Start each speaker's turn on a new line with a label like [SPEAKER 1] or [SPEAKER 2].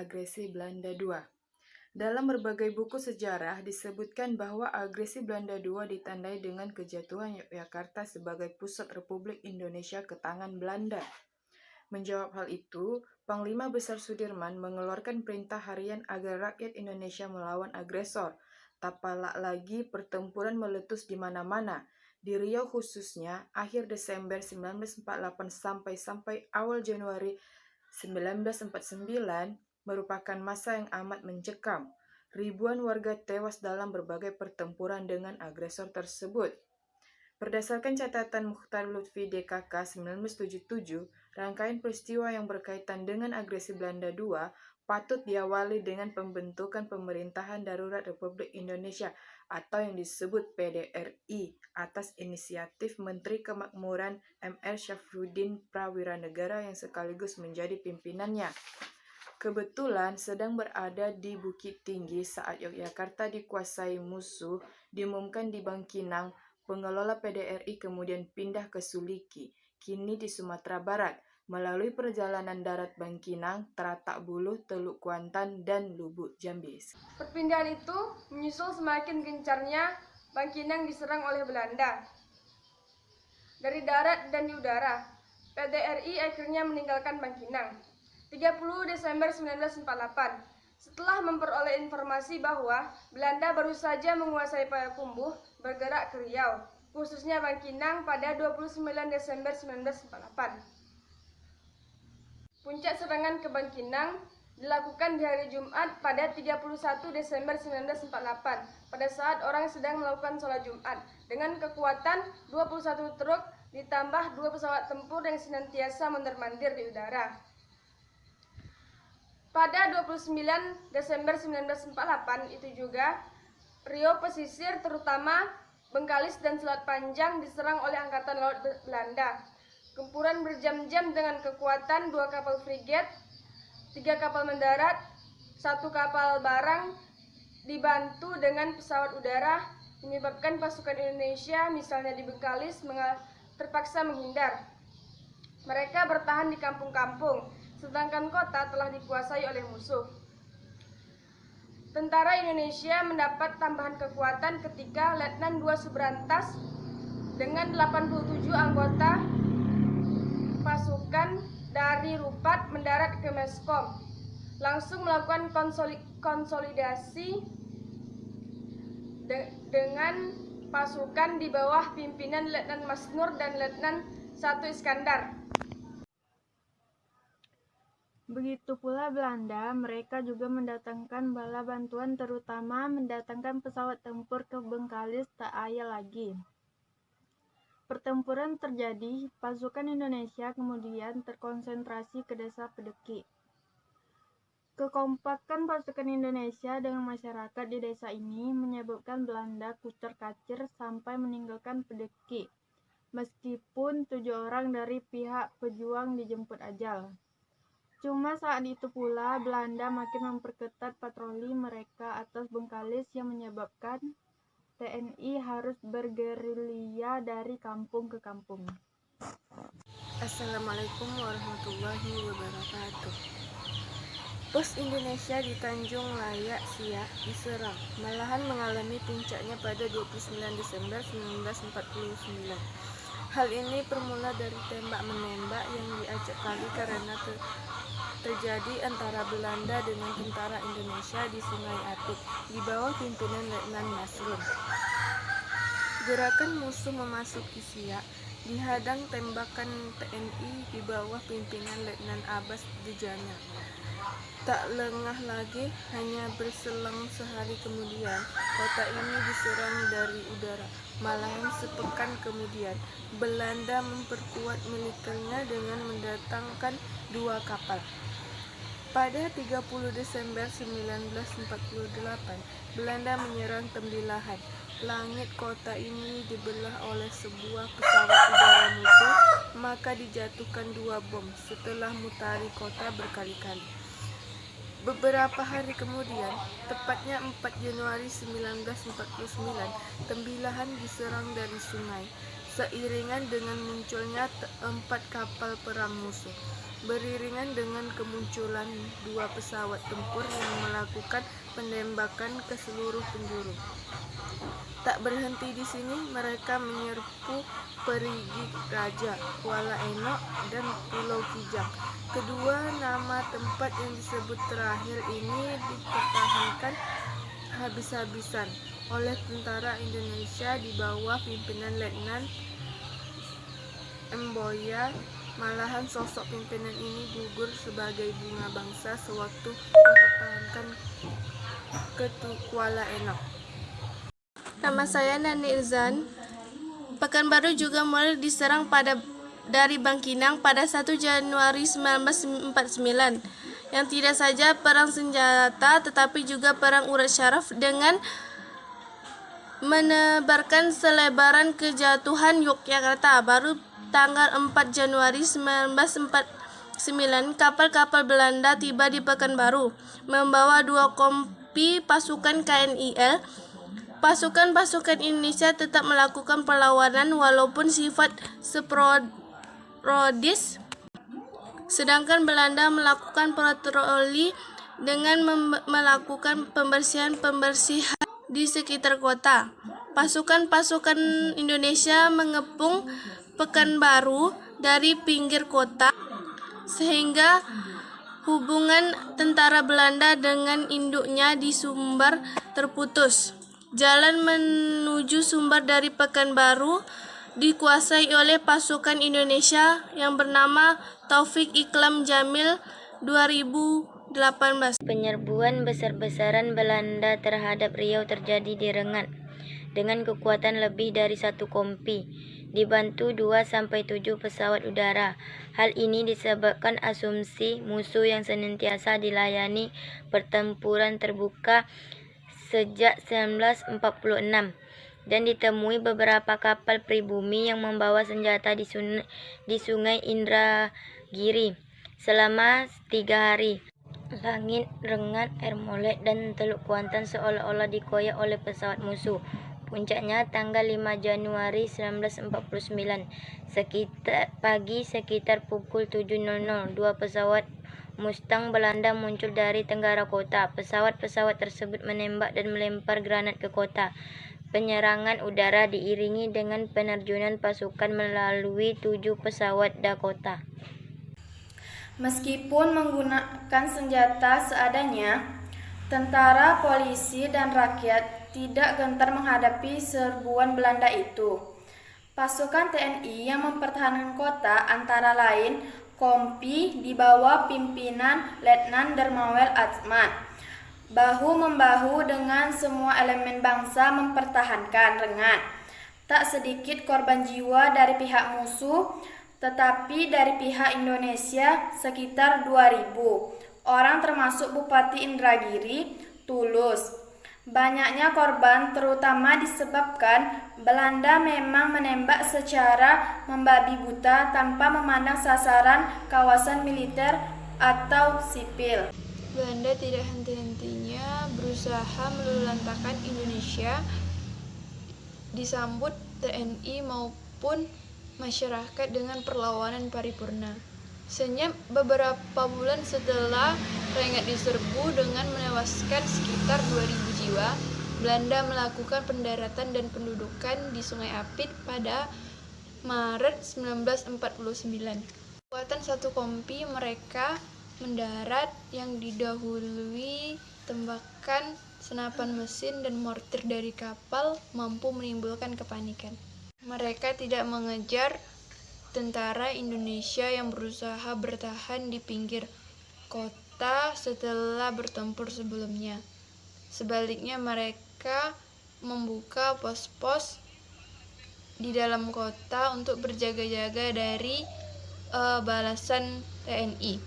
[SPEAKER 1] Agresi Belanda II. Dalam berbagai buku sejarah disebutkan bahwa agresi Belanda II ditandai dengan kejatuhan Yogyakarta sebagai pusat Republik Indonesia ke tangan Belanda. Menjawab hal itu, Panglima Besar Sudirman mengeluarkan perintah harian agar rakyat Indonesia melawan agresor. Tak pelak lagi pertempuran meletus di mana-mana. Di Riau khususnya, akhir Desember 1948 sampai awal Januari 1949 merupakan masa yang amat mencekam. Ribuan warga tewas dalam berbagai pertempuran dengan agresor tersebut. Berdasarkan catatan Mukhtar Lutfi DKK 1977, rangkaian peristiwa yang berkaitan dengan agresi Belanda II patut diawali dengan pembentukan Pemerintahan Darurat Republik Indonesia atau yang disebut PDRI atas inisiatif Menteri Kemakmuran M.R. Syafruddin Prawiranegara yang sekaligus menjadi pimpinannya. Kebetulan sedang berada di Bukit Tinggi saat Yogyakarta dikuasai musuh, diumumkan di Bangkinang. Pengelola PDRI kemudian pindah ke Suliki, kini di Sumatera Barat, melalui perjalanan darat Bangkinang, Teratak Buluh, Teluk Kuantan, dan Lubuk Jambi.
[SPEAKER 2] Perpindahan itu menyusul semakin gencarnya Bangkinang diserang oleh Belanda. Dari darat dan di udara, PDRI akhirnya meninggalkan Bangkinang. 30 Desember 1948, setelah memperoleh informasi bahwa Belanda baru saja menguasai Payakumbuh, bergerak ke Riau, khususnya Bangkinang pada 29 Desember 1948. Puncak serangan ke Bangkinang dilakukan di hari Jumat pada 31 Desember 1948 pada saat orang sedang melakukan sholat Jumat dengan kekuatan 21 truk ditambah 2 pesawat tempur yang senantiasa mondar-mandir di udara. Pada 29 Desember 1948 itu juga Riau pesisir terutama Bengkalis dan Selat Panjang diserang oleh Angkatan Laut Belanda. Gempuran berjam-jam dengan kekuatan 2 kapal frigat, 3 kapal mendarat, 1 kapal barang dibantu dengan pesawat udara menyebabkan pasukan Indonesia misalnya di Bengkalis terpaksa menghindar. Mereka bertahan di kampung-kampung, sedangkan kota telah dikuasai oleh musuh. Tentara Indonesia mendapat tambahan kekuatan ketika Letnan II Subrantas dengan 87 anggota pasukan dari Rupat mendarat ke Meskom, langsung melakukan konsolidasi dengan pasukan di bawah pimpinan Letnan Masnur dan Letnan I Iskandar.
[SPEAKER 3] Begitu pula Belanda, mereka juga mendatangkan bala bantuan, terutama mendatangkan pesawat tempur ke Bengkalis tak ayal lagi. Pertempuran terjadi, pasukan Indonesia kemudian terkonsentrasi ke desa Pedeki. Kekompakan pasukan Indonesia dengan masyarakat di desa ini menyebabkan Belanda kucar-kacir sampai meninggalkan Pedeki, meskipun 7 orang dari pihak pejuang dijemput ajal. Cuma saat itu pula Belanda makin memperketat patroli mereka atas Bengkalis yang menyebabkan TNI harus bergerilya dari kampung ke kampung.
[SPEAKER 4] Assalamualaikum warahmatullahi wabarakatuh. Pos Indonesia di Tanjung Layak Siak diserang, malahan mengalami puncaknya pada 29 Desember 1949. Hal ini bermula dari tembak-menembak yang diacak kali karena terjadi antara Belanda dengan tentara Indonesia di Sungai Apit di bawah pimpinan Letnan Masrur. Gerakan musuh memasuki Siak dihadang tembakan TNI di bawah pimpinan Letnan Abbas Dejana. Tak lengah lagi, hanya berselang sehari kemudian, kota ini diserang dari udara. Malahan sepekan kemudian, Belanda memperkuat militernya dengan mendatangkan 2 kapal. Pada 30 Desember 1948, Belanda menyerang Tembilahan. Langit kota ini dibelah oleh sebuah pesawat udara musuh, maka dijatuhkan 2 bom setelah mutari kota berkali-kali. Beberapa hari kemudian, tepatnya 4 Januari 1949, Tembilahan diserang dari sungai, seiringan dengan munculnya 4 kapal perang musuh. beriringan dengan kemunculan 2 pesawat tempur yang melakukan penembakan ke seluruh penjuru. Tak berhenti di sini, mereka menyerbu Perigi Raja, Kuala Enok, dan Pulau Kijang. Kedua nama tempat yang disebut terakhir ini dipertahankan habis-habisan oleh tentara Indonesia di bawah pimpinan Letnan Mboya. Malahan sosok pimpinan ini gugur sebagai bunga bangsa sewaktu mempertahankan Kuala Enok.
[SPEAKER 5] Nama saya Nani Irzan. Pekanbaru juga mulai diserang dari Bangkinang pada 1 Januari 1949, yang tidak saja perang senjata tetapi juga perang urat syaraf dengan menebarkan selebaran kejatuhan Yogyakarta. Baru tanggal 4 Januari 1949, kapal-kapal Belanda tiba di Pekanbaru, membawa 2 kompi pasukan KNIL. Pasukan-pasukan Indonesia tetap melakukan perlawanan walaupun sifat sporadis, sedangkan Belanda melakukan patroli dengan melakukan pembersihan di sekitar kota. Pasukan-pasukan Indonesia mengepung Pekanbaru dari pinggir kota, sehingga hubungan tentara Belanda dengan induknya di Sumbar terputus. Jalan menuju Sumbar dari Pekanbaru dikuasai oleh pasukan Indonesia yang bernama Taufik Iklam Jamil 2018.
[SPEAKER 6] Penyerbuan besar-besaran Belanda terhadap Riau terjadi di Rengat dengan kekuatan lebih dari 1 kompi, dibantu 2-7 pesawat udara. Hal ini disebabkan asumsi musuh yang senantiasa dilayani pertempuran terbuka sejak 1946 dan ditemui beberapa kapal pribumi yang membawa senjata di Sungai Indragiri selama 3 hari. Langit, Rengat, Air Molek, dan Teluk Kuantan seolah-olah dikoyak oleh pesawat musuh. Puncaknya tanggal 5 Januari 1949, sekitar pukul 7.00, 2 pesawat Mustang Belanda muncul dari tenggara kota. Pesawat-pesawat tersebut menembak dan melempar granat ke kota. Penyerangan udara diiringi dengan penerjunan pasukan melalui 7 pesawat Dakota.
[SPEAKER 3] Meskipun menggunakan senjata seadanya, tentara, polisi, dan rakyat tidak gentar menghadapi serbuan Belanda itu. Pasukan TNI yang mempertahankan kota antara lain kompi di bawah pimpinan Letnan Dermawel Atsman, bahu-membahu dengan semua elemen bangsa mempertahankan Rengat. Tak sedikit korban jiwa dari pihak musuh, tetapi dari pihak Indonesia sekitar 2.000 orang termasuk Bupati Indragiri, Tulus. Banyaknya korban terutama disebabkan Belanda memang menembak secara membabi buta tanpa memandang sasaran kawasan militer atau sipil.
[SPEAKER 7] Belanda tidak henti-hentinya berusaha meluluhlantahkan Indonesia, disambut TNI maupun masyarakat dengan perlawanan paripurna. Senyap beberapa bulan setelah Rengat diserbu dengan menewaskan sekitar 2.000 jiwa, Belanda melakukan pendaratan dan pendudukan di Sungai Apit pada Maret 1949. Kekuatan 1 kompi mereka mendarat yang didahului tembakan senapan mesin dan mortir dari kapal mampu menimbulkan kepanikan. Mereka tidak mengejar tentara Indonesia yang berusaha bertahan di pinggir kota setelah bertempur sebelumnya. Sebaliknya, mereka membuka pos-pos di dalam kota untuk berjaga-jaga dari balasan TNI.